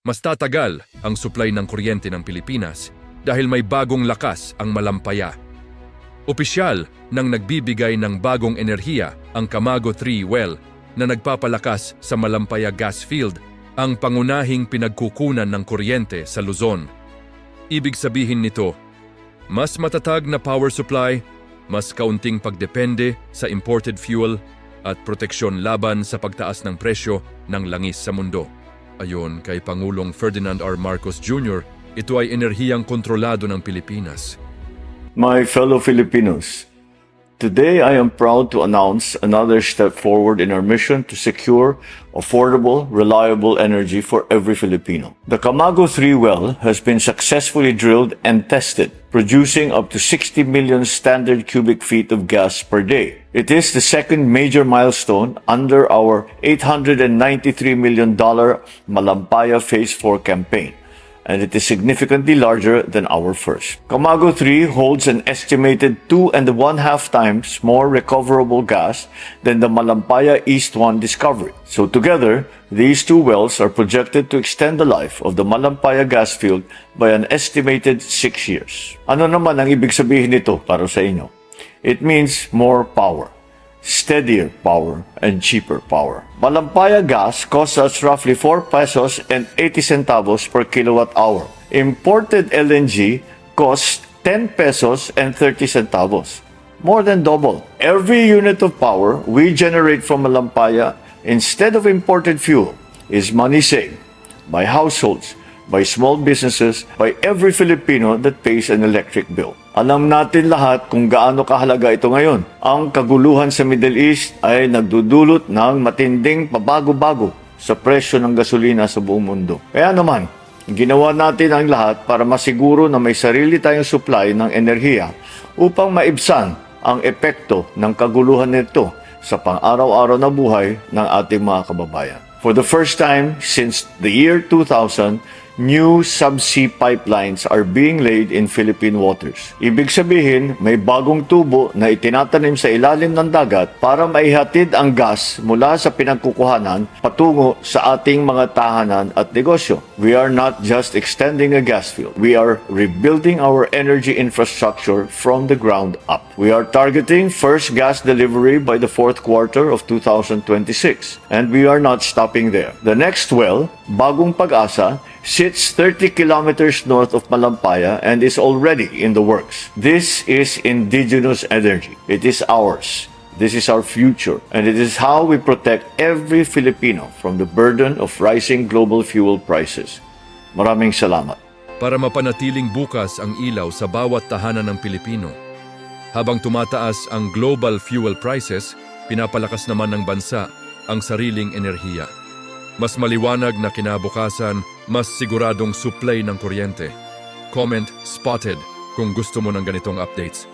Mas tatagal ang supply ng kuryente ng Pilipinas dahil may bagong lakas ang Malampaya. Opisyal nang nagbibigay ng bagong enerhiya ang Camago 3 well na nagpapalakas sa Malampaya gas field, ang pangunahing pinagkukunan ng kuryente sa Luzon. Ibig sabihin nito, mas matatag na power supply, mas kaunting pagdepende sa imported fuel at proteksyon laban sa pagtaas ng presyo ng langis sa mundo. Ayon kay Pangulong Ferdinand R. Marcos Jr., ito ay enerhiyang kontrolado ng Pilipinas. My fellow Filipinos, today I am proud to announce another step forward in our mission to secure affordable, reliable energy for every Filipino. The Camago 3 well has been successfully drilled and tested, producing up to 60 million standard cubic feet of gas per day. It is the second major milestone under our $893 million Malampaya Phase 4 campaign, and it is significantly larger than our first. Camago 3 holds an estimated 2.5 times more recoverable gas than the Malampaya East 1 discovery. So together, these two wells are projected to extend the life of the Malampaya gas field by an estimated 6 years. Ano naman ang ibig sabihin nito para sa inyo? It means more power, steadier power, and cheaper power. Malampaya gas costs us roughly 4 pesos and 80 centavos per kilowatt hour. Imported LNG costs 10 pesos and 30 centavos. More than double. Every unit of power we generate from Malampaya instead of imported fuel is money saved by households, by small businesses, by every Filipino that pays an electric bill. Alam natin lahat kung gaano kahalaga ito ngayon. Ang kaguluhan sa Middle East ay nagdudulot ng matinding pabago-bago sa presyo ng gasolina sa buong mundo. Kaya naman, ginawa natin ang lahat para masiguro na may sarili tayong supply ng enerhiya upang maibsan ang epekto ng kaguluhan nito sa pang-araw-araw na buhay ng ating mga kababayan. For the first time since the year 2000, new subsea pipelines are being laid in Philippine waters. Ibig sabihin, may bagong tubo na itinatanim sa ilalim ng dagat para maihatid ang gas mula sa pinagkukuhanan patungo sa ating mga tahanan at negosyo. We are not just extending a gas field. We are rebuilding our energy infrastructure from the ground up. We are targeting first gas delivery by the fourth quarter of 2026. And we are not stopping there. The next well, Bagong Pag-asa, sits 30 kilometers north of Malampaya and is already in the works. This is indigenous energy. It is ours. This is our future. And it is how we protect every Filipino from the burden of rising global fuel prices. Maraming salamat. Para mapanatiling bukas ang ilaw sa bawat tahanan ng Pilipino. Habang tumataas ang global fuel prices, pinapalakas naman ng bansa ang sariling enerhiya. Mas maliwanag na kinabukasan, mas siguradong supply ng kuryente. Comment Spotted kung gusto mo ng ganitong updates.